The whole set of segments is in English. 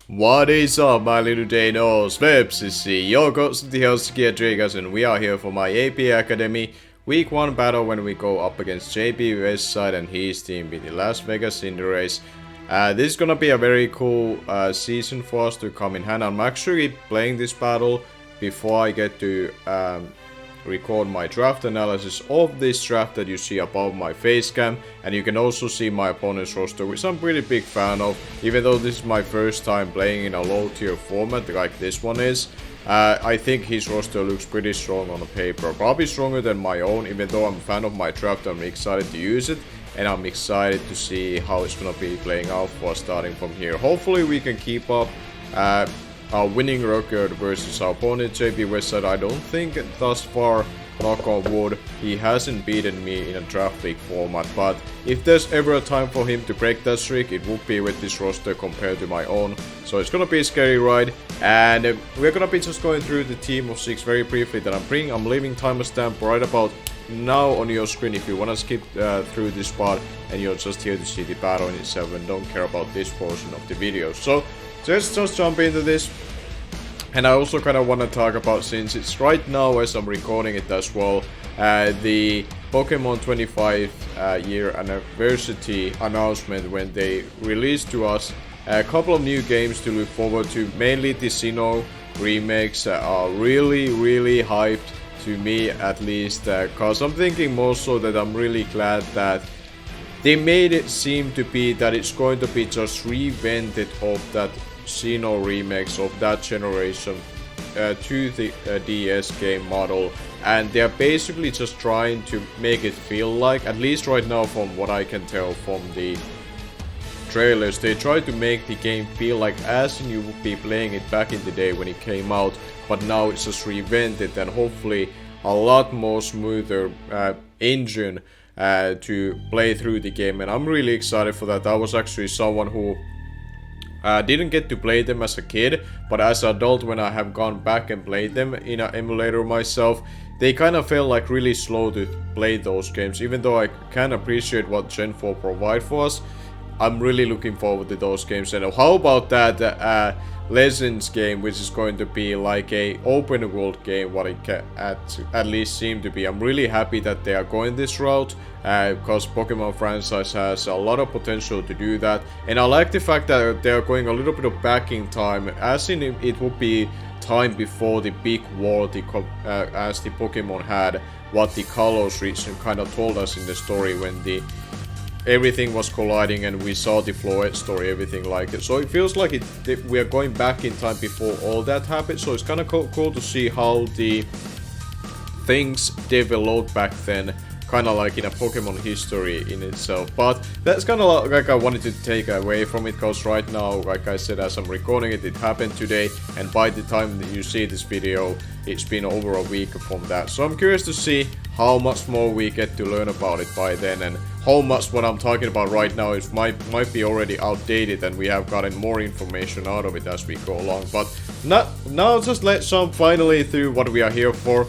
What is up, my little Deinos? Vepsis here, your host of the Helsinki Hydreigons, and we are here for my AP Academy Week 1 battle when we go up against JBWestside and his team with the Las Vegas Cinderaces. This is gonna be a very cool season for us to come in hand. I'm actually playing this battle before I get to record my draft analysis of this draft that you see above my face cam, and you can also see my opponent's roster, which I'm pretty big fan of, even though this is my first time playing in a low tier format like this one is. I think his roster looks pretty strong on the paper, probably stronger than my own. Even though I'm a fan of my draft, I'm excited to use it, and I'm excited to see how it's gonna be playing out for us starting from here. Hopefully we can keep up our winning record versus our opponent JBWestside. I don't think thus far, knock on wood, he hasn't beaten me in a draft league format, but if there's ever a time for him to break that streak, it would be with this roster compared to my own. So it's gonna be a scary ride, and we're gonna be just going through the team of 6 very briefly that I'm bringing. I'm leaving timestamp right about now on your screen if you wanna skip through this part and you're just here to see the battle in itself and don't care about this portion of the video. So let's just jump into this. And I also kind of want to talk about, since it's right now as I'm recording it as well, the Pokemon 25 year anniversary announcement when they released to us a couple of new games to look forward to. Mainly the Sinnoh remakes are really hyped to me, at least, cause I'm thinking more so that I'm really glad that they made it seem to be that it's going to be just reinvented of that Sinnoh remakes of that generation to the DS game model, and they're basically just trying to make it feel like, at least right now from what I can tell from the trailers, they try to make the game feel like as you would be playing it back in the day when it came out, but now it's just reinvented and hopefully a lot more smoother engine to play through the game, and I'm really excited for that. I was actually someone who didn't get to play them as a kid, but as an adult, when I have gone back and played them in an emulator myself, they kind of felt like really slow to play those games. Even though I can appreciate what Gen 4 provide for us, I'm really looking forward to those games. And how about that Legends game, which is going to be like a open world game, what it can at least seem to be. I'm really happy that they are going this route, because Pokemon franchise has a lot of potential to do that, and I like the fact that they are going a little bit of back in time, as in it would be time before the big war as the Pokemon had, what the Kalos region kind of told us in the story when everything was colliding and we saw the Floette story, everything like it. So it feels like we are going back in time before all that happened, so it's kind of cool to see how the things developed back then, kind of like in a Pokemon history in itself. But that's kind of like I wanted to take away from it, because right now, like I said, as I'm recording it, it happened today, and by the time that you see this video, it's been over a week from that. So I'm curious to see how much more we get to learn about it by then, and how much what I'm talking about right now is might be already outdated and we have gotten more information out of it as we go along. But now just let's jump finally through what we are here for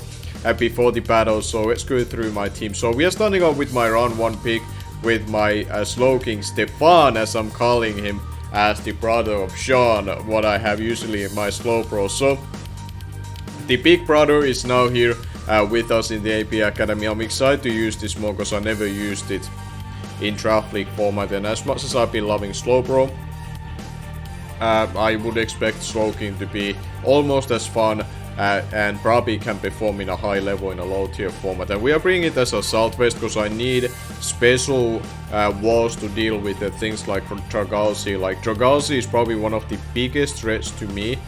before the battle. So let's go through my team. So we are starting off with my round 1 pick with my Shuckleking Stefan, as I'm calling him, as the brother of Sean, what I have usually in my Slowbro. So the big brother is now here with us in the AP Academy. I'm excited to use this more because I never used it in draft league format, and as much as I've been loving Slowbro, I would expect Shuckleking to be almost as fun and probably can perform in a high level in a low tier format. And we are bringing it as a Southwest because I need special walls to deal with things like Trogaholic. Like Trogaholic is probably one of the biggest threats to me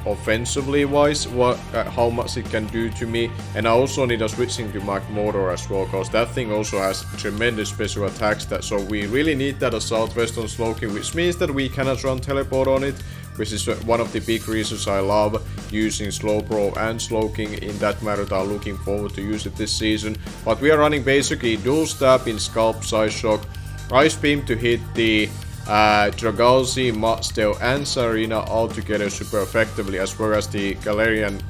offensively wise, how much it can do to me. And I also need a switching to Mac Motor as well, because that thing also has tremendous special attacks, so we really need that as Southwest on Shuckleking, which means that we cannot run teleport on it, which is one of the big reasons I love using Slowbro and Shuckleking in that matter. That I'm looking forward to use it this season. But we are running basically dual stab in Scalp, Side Shock, Ice Beam to hit the Trogaholic, Mudsdale and Sarina all together super effectively, as well as the Galarian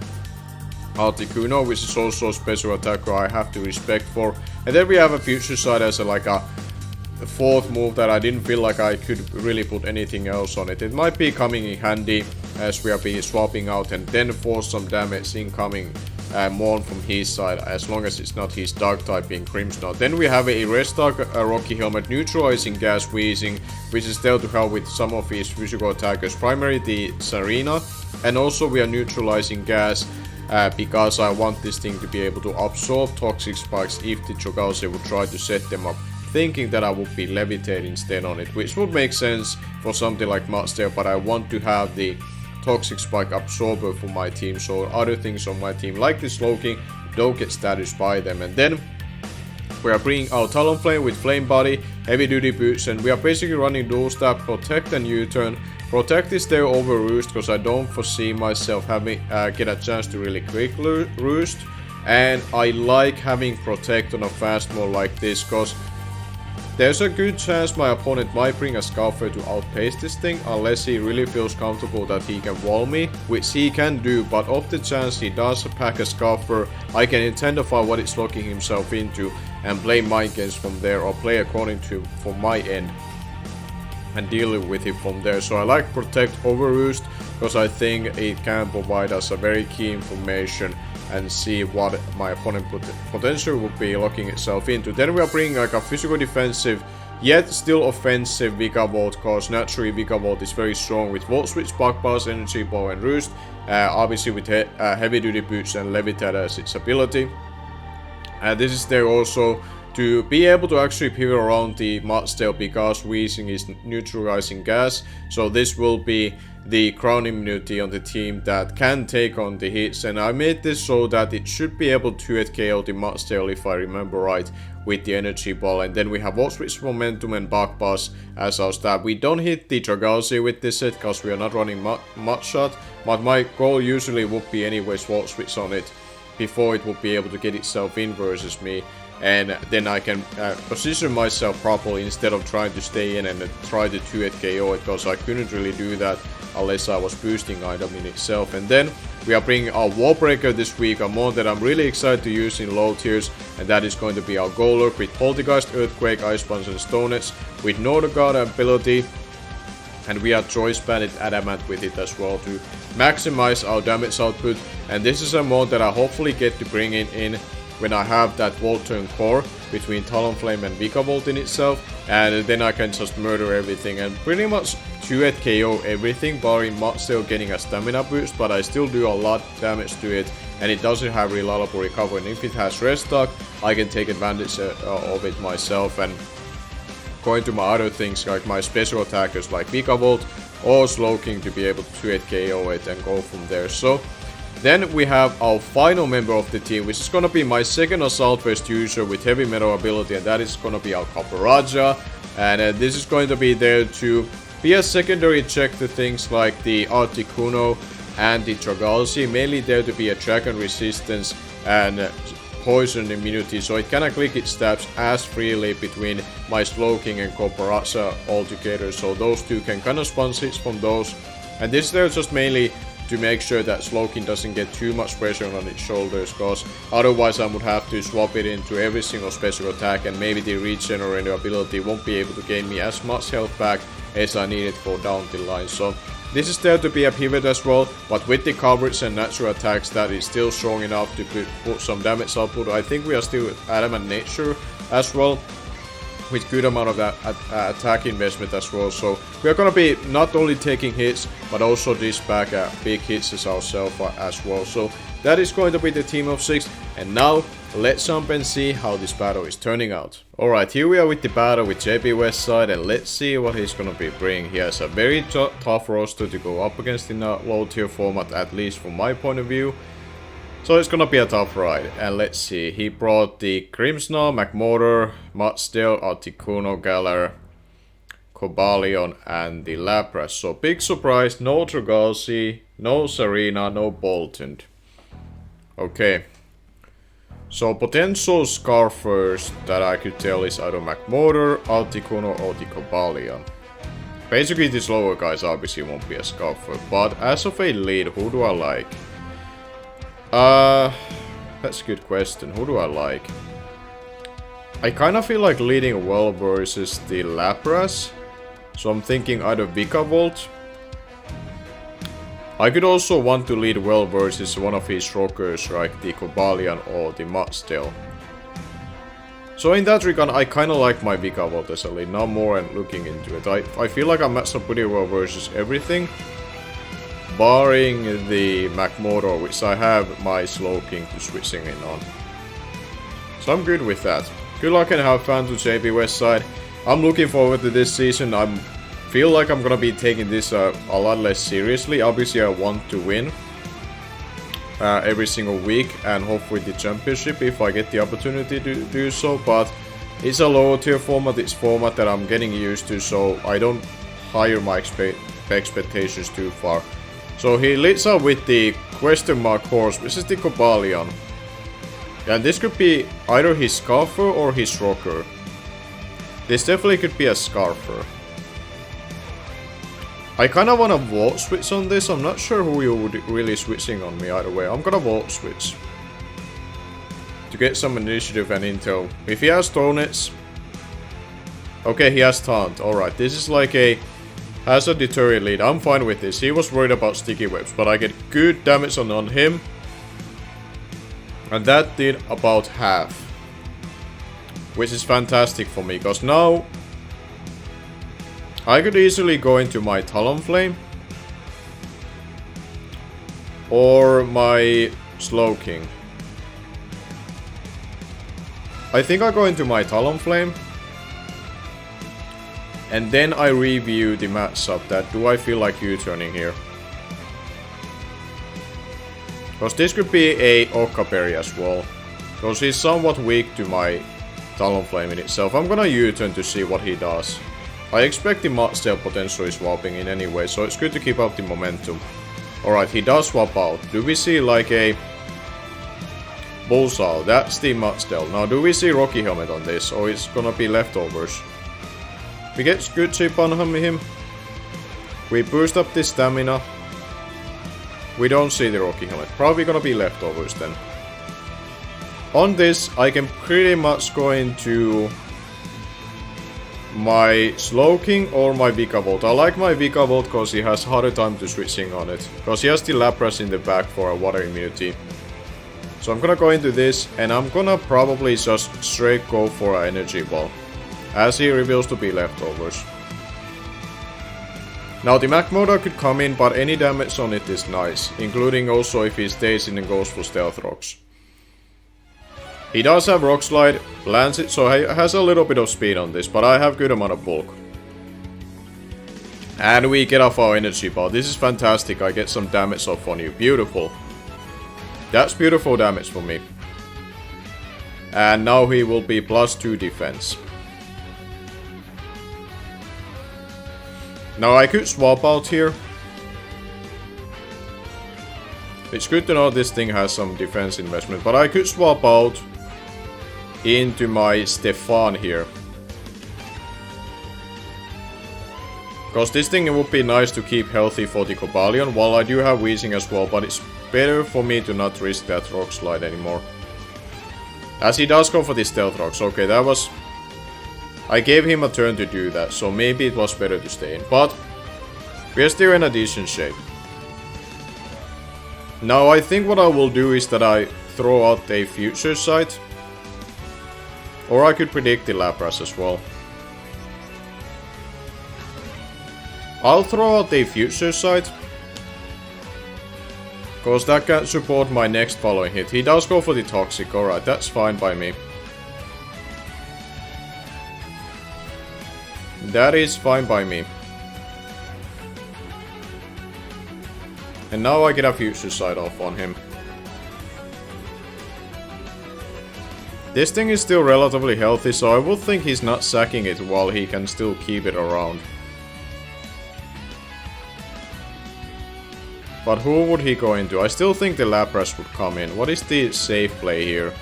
Articuno, which is also a special attacker I have to respect for. And then we have a Future Side as like a fourth move that I didn't feel like I could really put anything else on it. It might be coming in handy as we are being swapping out and then force some damage incoming more from his side, as long as it's not his dark typing Crimson. Then we have a Restart Rocky Helmet neutralizing Gas Wheezing, which is there to help with some of his physical attackers, primarily the Serena, and also we are neutralizing Gas because I want this thing to be able to absorb Toxic Spikes if the Trogaholic would try to set them up, thinking that I would be levitating instead on it, which would make sense for something like MattOshea, but I want to have the Toxic Spike absorber for my team, so other things on my team like this Shuckleking don't get status by them. And then we are bringing our Talonflame with Flame Body, Heavy Duty Boots, and we are basically running dual stab, Protect and U-turn. Protect is there over Roost because I don't foresee myself having get a chance to really quick Roost, and I like having Protect on a fast mode like this because there's a good chance my opponent might bring a Scuffer to outpace this thing, unless he really feels comfortable that he can wall me, which he can do, but of the chance he does pack a Scuffer, I can intensify what it's locking himself into and play my games from there, or play according to from my end and deal with it from there. So I like Protect over Roost because I think it can provide us a very key information and see what my opponent potentially would be locking itself into. Then we are bringing like a physical defensive yet still offensive Vigavolt, because naturally Vigavolt is very strong with Volt Switch, Bug Buzz, Energy Ball and Roost, obviously with Heavy Duty Boots and Levitate as its ability. This is there also to be able to actually pivot around the MattOshea because Wheezing is neutralizing gas, so this will be the crown immunity on the team that can take on the hits, and I made this so that it should be able to hit KO the MattOshea if I remember right with the Energy Ball. And then we have Volt Switch Momentum and Bug Buzz as our stab. We don't hit the Trogaholic with this set because we are not running Mud Shot, but my goal usually would be anyways Volt Switch on it before it would be able to get itself in versus me, and then I can position myself properly instead of trying to stay in and try to 2-hit KO it, because I couldn't really do that unless I was boosting item in itself. And then we are bringing our Wall Breaker this week, a mod that I'm really excited to use in low tiers, and that is going to be our GOLURK with Poltergeist, Earthquake, Ice Punch and Stone Edge with Northern Guard ability, and we are Choice Banded Adamant with it as well to maximize our damage output. And this is a mod that I hopefully get to bring in when I have that Volt Turn core between Talonflame and Vigavolt in itself, and then I can just murder everything and pretty much 2-hit KO everything, barring MattOshea getting a stamina boost, but I still do a lot of damage to it, and it doesn't have reliable recovery, and if it has Restock, I can take advantage of it myself and going to my other things like my special attackers like Vigavolt or Shuckleking to be able to 2-hit KO it and go from there. So then we have our final member of the team, which is gonna be my second Assault Vest user with Heavy Metal ability, and that is gonna be our Copperajah. And this is going to be there to be a secondary check to things like the Articuno and the Trogaholic, mainly there to be a Dragon Resistance and Poison Immunity, so it cannot click its stabs as freely between my Shuckleking and Copperajah altogether, so those two can kind of sponge hits from those. And this there just mainly to make sure that Shuckleking doesn't get too much pressure on its shoulders, because otherwise I would have to swap it into every single special attack, and maybe the regenerator ability won't be able to gain me as much health back as I need it for down the line. So this is there to be a pivot as well, but with the coverage and natural attacks that is still strong enough to put some damage output. I think we are still Adamant Nature as well, with good amount of that attack investment as well. So we are gonna be not only taking hits, but also dispatch big hits as ourselves as well. So that is going to be the team of 6, and now let's jump and see how this battle is turning out. Alright, here we are with the battle with JBWestside, and let's see what he's gonna be bringing. He has a very tough roster to go up against in a low tier format, at least from my point of view. So it's gonna be a tough ride, and let's see. He brought the Grimmsnarl, McMortar, MattOshea, Articuno, Galar, Cobalion, and the Lapras. So big surprise, no Trogaholic, no Serena, no Boltund. Okay. So potential Scarfers that I could tell is either McMortar, Articuno, or the Cobalion. Basically these lower guys obviously won't be a Scarfer, but as of a lead, who do I like? That's a good question. Who do I like? I kinda feel like leading well versus the Lapras. So I'm thinking either Vikavolt. I could also want to lead well versus one of his rockers, like the Cobalion or the Mudsdale. So in that regard, I kinda like my Vikavolt as a lead, now more and looking into it. I feel like I'm matched up pretty well versus everything. Barring the Magmortar, which I have my Slowking to switching in on. So I'm good with that. Good luck and have fun to JBWestside. I'm looking forward to this season. I feel like I'm gonna be taking this a lot less seriously. Obviously I want to win every single week and hopefully the championship if I get the opportunity to do so, but it's a lower tier format, it's format that I'm getting used to, so I don't higher my expectations too far. So he leads up with the question mark horse, which is the Cobalion. And this could be either his Scarfer or his Rocker. This definitely could be a Scarfer. I kinda wanna Volt Switch on this, I'm not sure who you would really switching on me either way. I'm gonna Volt Switch. To get some initiative and intel. If he has Thornets... Okay, he has Taunt, alright. This is like a... Has a deterrent lead, I'm fine with this. He was worried about Sticky Webs, but I get good damage on him. And that did about half. Which is fantastic for me, because now... I could easily go into my Talonflame. Or my Slowking. I think I go into my Talonflame. And then I review the matchup that do I feel like U-turning here. Because this could be a Okaberry as well. Because he's somewhat weak to my Talonflame in itself. I'm gonna U-turn to see what he does. I expect the Mudsdale potentially swapping in anyway, so it's good to keep up the momentum. Alright, he does swap out. Do we see like a... Bullseye? That's the Mudsdale. Now do we see Rocky Helmet on this, or it's gonna be leftovers? We get good chip on him. We boost up the stamina. We don't see the Rocky Helmet. Probably gonna be leftovers then. On this, I can pretty much go into my Slowking or my Vikavolt. I like my Vikavolt because he has harder time to switching on it. Because he has the Lapras in the back for a water immunity. So I'm gonna go into this and I'm gonna probably just straight go for an Energy Ball. As he reveals to be leftovers. Now the Magmortar could come in, but any damage on it is nice. Including also if he stays in and goes for Stealth Rocks. He does have Rock Slide, lands it, so he has a little bit of speed on this, but I have good amount of bulk. And we get off our Energy Ball. This is fantastic, I get some damage off on you. Beautiful. That's beautiful damage for me. And now he will be +2 defense. Now I could swap out here. It's good to know this thing has some defense investment, but I could swap out into my Stefan here. Because this thing would be nice to keep healthy for the Cobalion, while I do have Weezing as well, but it's better for me to not risk that Rock Slide anymore. As he does go for the Stealth Rocks, okay, that was... I gave him a turn to do that, so maybe it was better to stay in, but we're still in a decent shape. Now I think what I will do is that I throw out a Future Sight. Or I could predict the Lapras as well. I'll throw out a Future Sight. Cause that can support my next following hit. He does go for the Toxic, alright, that's fine by me. That is fine by me. And now I get a Future Sight off on him. This thing is still relatively healthy, so I would think he's not sacking it while he can still keep it around. But who would he go into? I still think the Lapras would come in. What is the safe play here?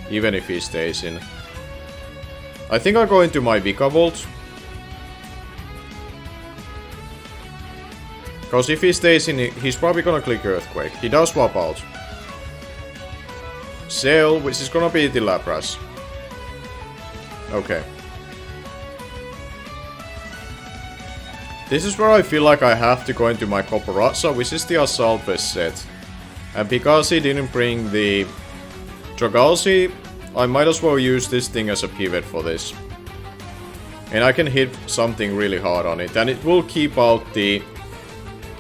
Even if he stays in. I think I go into my Vikavolt. Because if he stays in, he's probably gonna click Earthquake. He does swap out. Sail, which is gonna be the Lapras. Okay. This is where I feel like I have to go into my Coporazza, which is the Assault Vest set. And because he didn't bring the Trogaholic, I might as well use this thing as a pivot for this. And I can hit something really hard on it, and it will keep out the...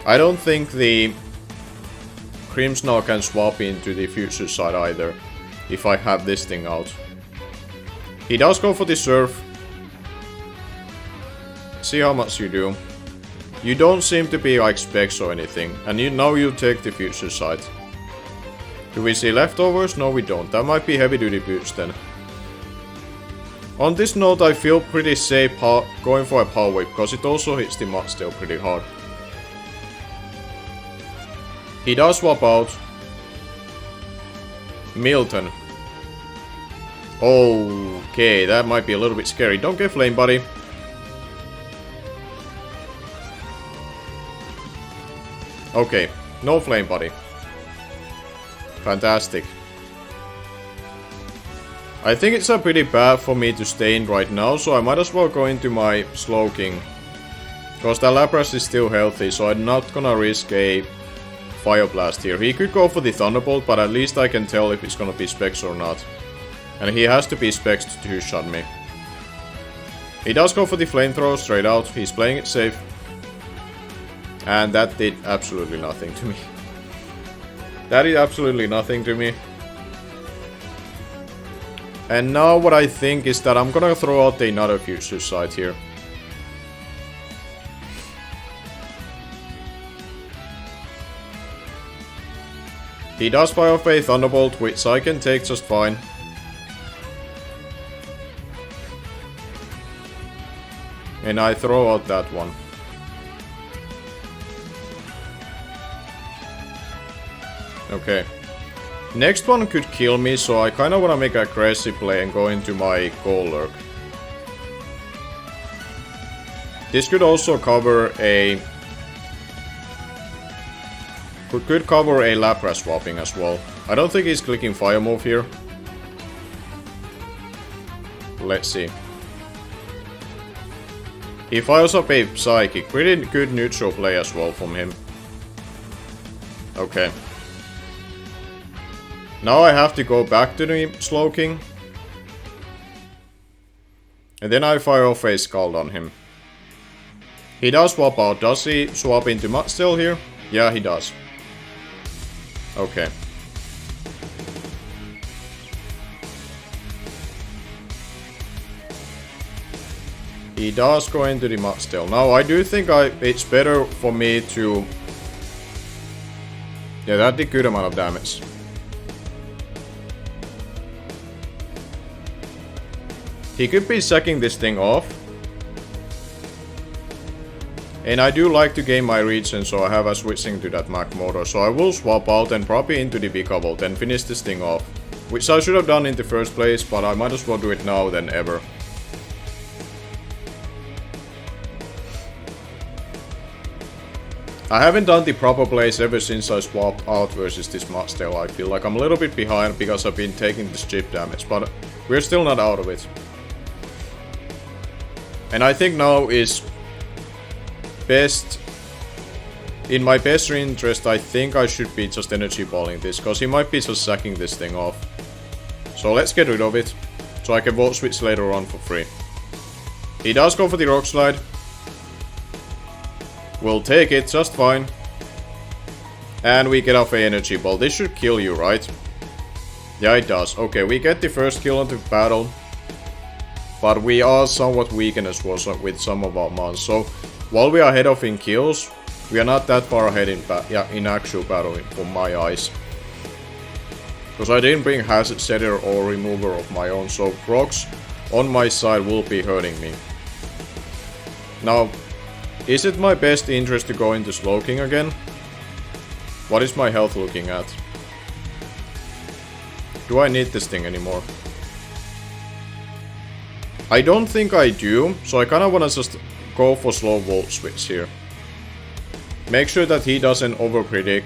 I don't think the Grimmsnarl can swap into the future side either, if I have this thing out. He does go for the Surf. See how much you do. You don't seem to be like specs or anything, and now you take the future side. Do we see leftovers? No, we don't. That might be heavy duty boots then. On this note, I feel pretty safe going for a Power Wave, because it also hits the MattOshea pretty hard. He does swap out Milton. Okay, that might be a little bit scary. Don't get Flame Buddy. Okay, no Flame Buddy. Fantastic. I think it's a pretty bad for me to stay in right now, so I might as well go into my Shuckleking. Because the Lapras is still healthy, so I'm not gonna risk a Fire Blast here. He could go for the Thunderbolt, but at least I can tell if it's gonna be Specs or not. And he has to be Specs to two-shot me. He does go for the Flamethrower straight out. He's playing it safe. And that did absolutely nothing to me. That is absolutely nothing to me. And now what I think is that I'm gonna throw out another future side here. He does fire off a Thunderbolt, which I can take just fine. And I throw out that one. Okay. Next one could kill me, so I kinda wanna make an aggressive play and go into my GOLURK. This could also cover a... Could cover a Lapras swapping as well. I don't think he's clicking Fire Move here. Let's see. He fires up a Psychic. Pretty good neutral play as well from him. Okay. Now I have to go back to the Shuckleking. And then I fire off a Scald on him. He does swap out. Does he swap into MattOshea here? Yeah, he does. Okay. He does go into the MattOshea. Now I do think it's better for me to... Yeah, that did good amount of damage. He could be sacking this thing off. And I do like to gain my regen, so I have a switching to that Mach Motor. So I will swap out and probably into the Vikavolt and finish this thing off. Which I should have done in the first place, but I might as well do it now than ever. I haven't done the proper plays ever since I swapped out versus this MattOshea. I feel like I'm a little bit behind because I've been taking this chip damage, but we're still not out of it. And I think now is best, in my best interest, I think I should be just energy balling this, because he might be just sacking this thing off. So let's get rid of it, so I can Volt Switch later on for free. He does go for the Rock Slide. We'll take it just fine. And we get off a Energy Ball. This should kill you, right? Yeah, it does. Okay, we get the first kill into battle. But we are somewhat weakened as well with some of our mons. So, while we are ahead of in kills, we are not that far ahead in actual battle from my eyes. Because I didn't bring Hazard Setter or Remover of my own, so rocks on my side will be hurting me. Now, is it my best interest to go into Shuckleking again? What is my health looking at? Do I need this thing anymore? I don't think I do, so I kinda wanna just go for slow Volt Switch here. Make sure that he doesn't over predict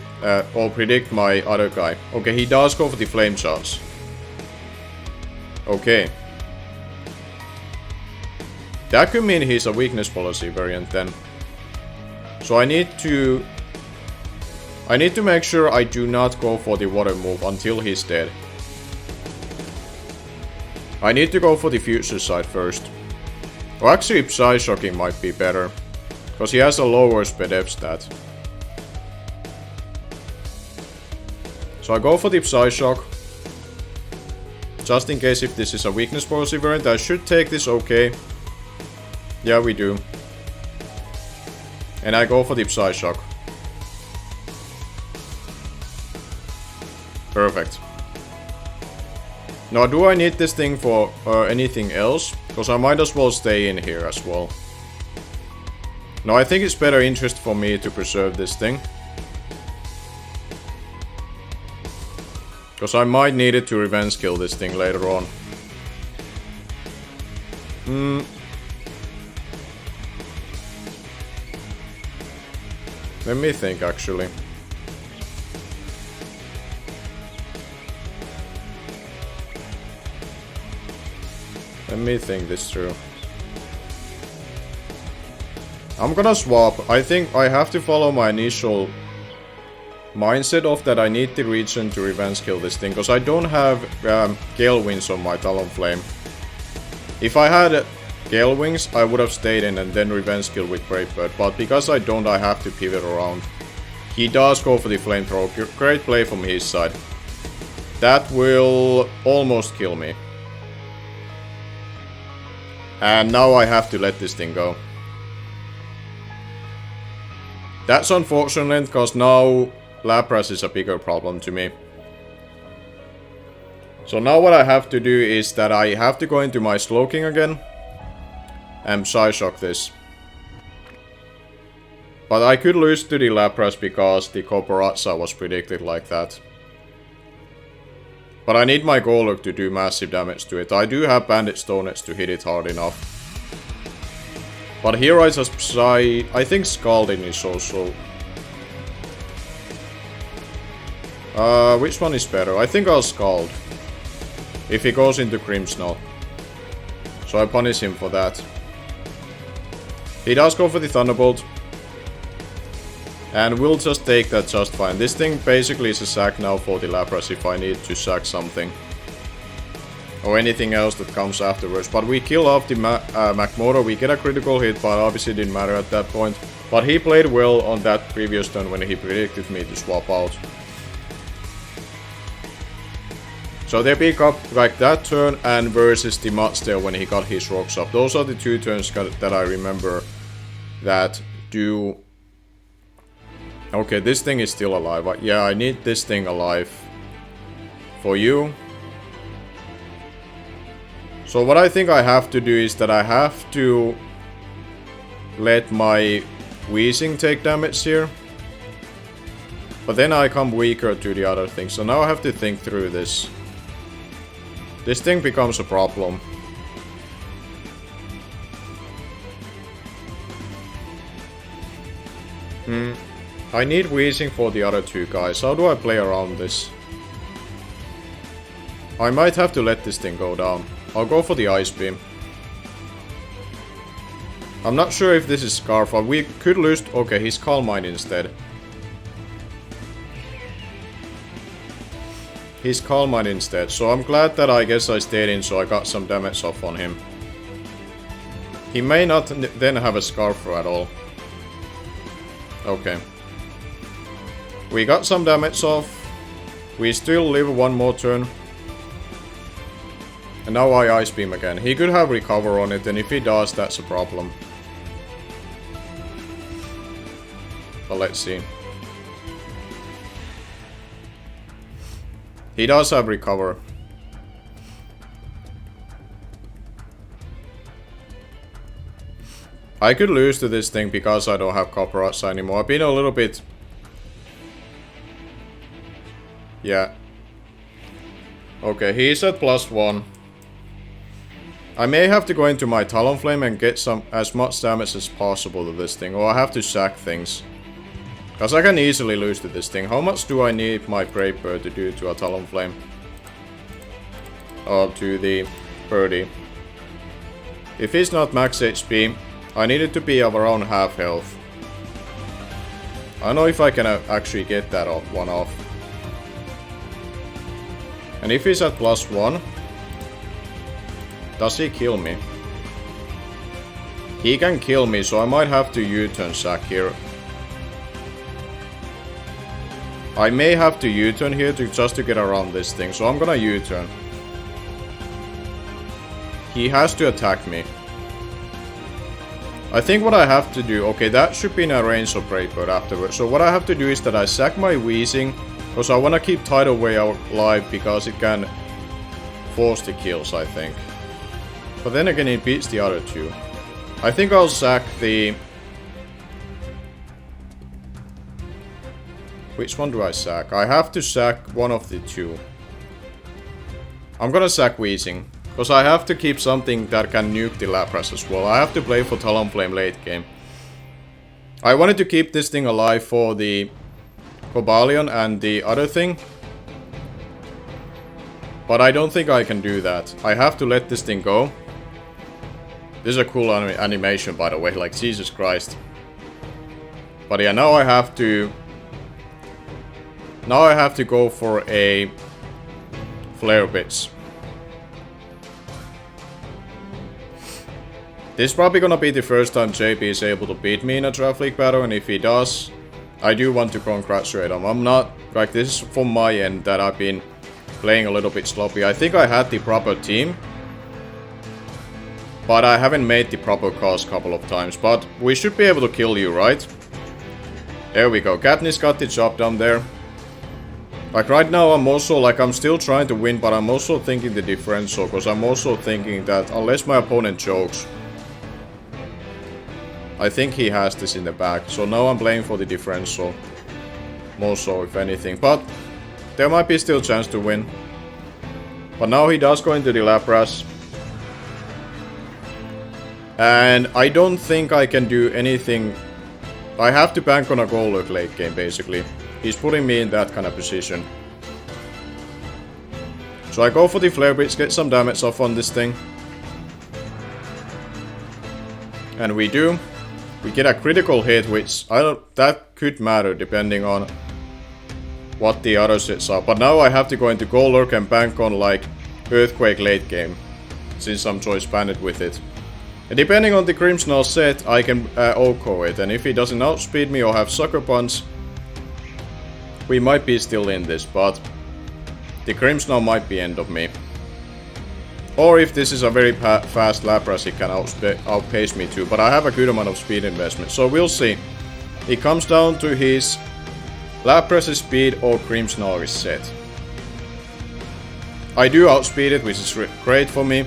or predict my other guy. Okay, he does go for the Flame Shots. Okay. That could mean he's a weakness policy variant then. So I need to make sure I do not go for the water move until he's dead. I need to go for the future side first. Or actually Psy-Shocking might be better. Because he has a lower SPDF stat. So I go for the Psy-Shock. Just in case if this is a weakness policy variant, I should take this okay. Yeah, we do. And I go for the Psy-Shock. Perfect. Now, do I need this thing for anything else? Because I might as well stay in here as well. No, I think it's better interest for me to preserve this thing. Because I might need it to revenge kill this thing later on. Let me think actually. Let me think this through. I'm gonna swap. I think I have to follow my initial mindset of that I need the region to revenge kill this thing. Because I don't have Gale Wings on my Talonflame. If I had Gale Wings, I would have stayed in and then revenge kill with Great Bird. But because I don't, I have to pivot around. He does go for the Flamethrower. Great play from his side. That will almost kill me. And now I have to let this thing go. That's unfortunate, because now Lapras is a bigger problem to me. So now what I have to do is that I have to go into my Slowking again. And Psy-Shock this. But I could lose to the Lapras because the Coporazza was predicted like that. But I need my GOLURK to do massive damage to it. I do have Banded Stonets to hit it hard enough. But here I just I think Scalding is also... which one is better? I think I'll Scald. If he goes into Grimmsnarl. So I punish him for that. He does go for the Thunderbolt. And we'll just take that just fine. This thing basically is a sack now for the Lapras if I need to sack something. Or anything else that comes afterwards. But we kill off the Magmortar, we get a critical hit, but obviously it didn't matter at that point. But he played well on that previous turn when he predicted me to swap out. So they pick up like that turn and versus the Mudsdale when he got his rocks up. Those are the two turns that I remember that do... Okay, this thing is still alive. Yeah, I need this thing alive. For you. So what I think I have to do is that I have to let my Weezing take damage here. But then I come weaker to the other things. So now I have to think through this. This thing becomes a problem. I need Weezing for the other two guys. How do I play around this? I might have to let this thing go down. I'll go for the Ice Beam. I'm not sure if this is Scarf. We could lose... Okay, he's Calm Mind instead. He's Calm Mind instead. So I'm glad that I guess I stayed in so I got some damage off on him. He may not then have a Scarf at all. Okay. We got some damage off. We still live one more turn. And now I Ice Beam again. He could have Recover on it, and if he does, that's a problem. But let's see. He does have Recover. I could lose to this thing because I don't have Coporazza anymore. I've been a little bit... Yeah. Okay, he's at +1. I may have to go into my Talonflame and get as much damage as possible to this thing. Or I have to sack things. Because I can easily lose to this thing. How much do I need my Great Bird to do to a Talonflame? Oh, to the birdie. If he's not max HP, I need it to be around half health. I don't know if I can actually get that one off. And if he's at +1, does he kill me? He can kill me, so I might have to U-turn sack here. I may have to U-turn here just to get around this thing, so I'm gonna U-turn. He has to attack me. I think what I have to do... Okay, that should be in a range of Brave Bird afterwards. So what I have to do is that I sack my Weezing, because I want to keep Tidal Wave alive, because it can force the kills, I think. But then again, it beats the other two. I think I'll sack the... Which one do I sack? I have to sack one of the two. I'm gonna sack Weezing. Because I have to keep something that can nuke the Lapras as well. I have to play for Talonflame late game. I wanted to keep this thing alive for the Cobalion and the other thing. But I don't think I can do that. I have to let this thing go. This is a cool animation, by the way. Like, Jesus Christ. But yeah, now I have to... Now I have to go for a Flare Blitz. This is probably gonna be the first time JB is able to beat me in a Draft League battle, and if he does, I do want to congratulate him. I'm not, like, this is from my end that I've been playing a little bit sloppy. I think I had the proper team, but I haven't made the proper calls a couple of times. But we should be able to kill you, right? There we go. Katniss got the job done there. Like, right now I'm also, like, I'm still trying to win, but I'm also thinking the differential, because I'm also thinking that unless my opponent chokes, I think he has this in the back, so now I'm playing for the differential. More so, if anything. But there might be still a chance to win. But now he does go into the Lapras. And I don't think I can do anything. I have to bank on a GOLURK late game, basically. He's putting me in that kind of position. So I go for the Flare Blitz, get some damage off on this thing. And we do. We get a critical hit, which that could matter depending on what the other sets are. But now I have to go into GOLURK and bank on, like, Earthquake late game, since I'm choice banded with it. And depending on the Grimmsnarl set, I can OHKO it. And if he doesn't outspeed me or have Sucker Punch, we might be still in this. But the Grimmsnarl might be end of me. Or if this is a very fast Lapras, it can outpace me too. But I have a good amount of speed investment, so we'll see. It comes down to his Lapras' speed or Grimmsnarl is set. I do outspeed it, which is great for me.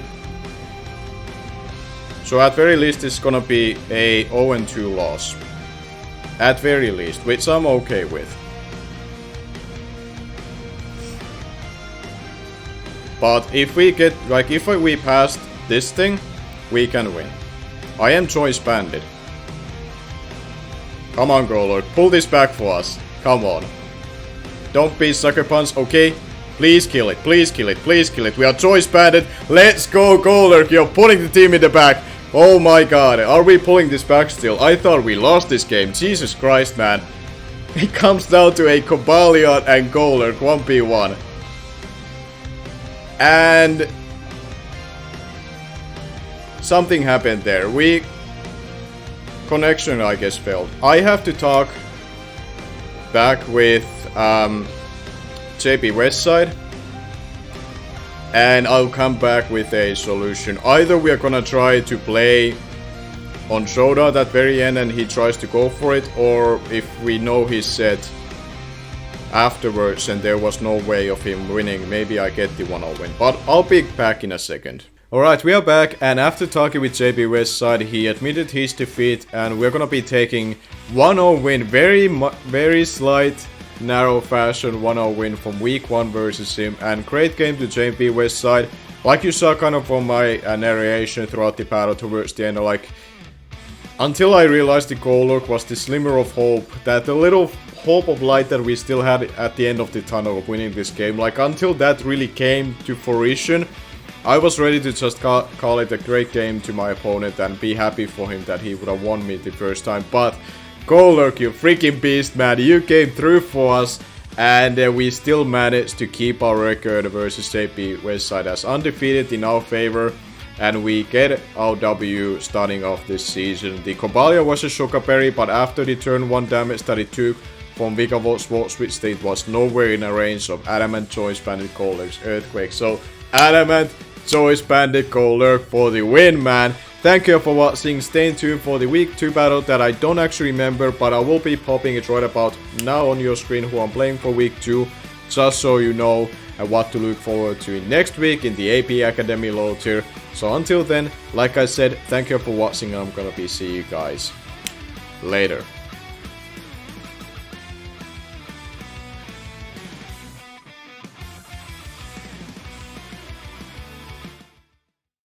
So at very least it's gonna be a 0-2 loss. At very least, which I'm okay with. But if we get, like, if we passed this thing, we can win. I am choice banded. Come on, GOLURK, pull this back for us. Come on. Don't be Sucker Punch, okay? Please kill it, please kill it, please kill it. We are choice banded. Let's go, GOLURK. You're putting the team in the back. Oh my god, are we pulling this back still? I thought we lost this game. Jesus Christ, man. It comes down to a Cobalion and GOLURK 1v1. And something happened there. Connection, I guess, failed. I have to talk back with JBWestside, and I'll come back with a solution. Either we are gonna try to play on Showdown at very end and he tries to go for it, or if we know he's set afterwards and there was no way of him winning, maybe I get the 1-0 win. But I'll be back in a second. Alright, we are back, and after talking with JBWestside, he admitted his defeat, and we're gonna be taking 1-0 win, very slight, narrow fashion 1-0 win from week 1 versus him, and great game to JBWestside. Like you saw kind of from my narration throughout the battle towards the end, like, until I realized the GOLURK was the slimmer of hope, that the little hope of light that we still had at the end of the tunnel of winning this game, like, until that really came to fruition, I was ready to just call it a great game to my opponent and be happy for him that he would have won me the first time. But GOLURK, you freaking beast, man, you came through for us. And we still managed to keep our record versus JBWestside as undefeated in our favor. And we get our W starting off this season. The Cobalion was a Sugar Berry, but after the turn 1 damage that it took from Vigavolt Sword Switch State was nowhere in a range of Adamant, Choice Banded, GOLURK's Earthquake. So Adamant, Choice Banded, GOLURK for the win, man. Thank you for watching. Stay tuned for the week 2 battle that I don't actually remember, but I will be popping it right about now on your screen who I'm playing for week 2, just so you know what to look forward to next week in the AP Academy low tier. So until then, like I said, thank you for watching. I'm gonna be seeing you guys later.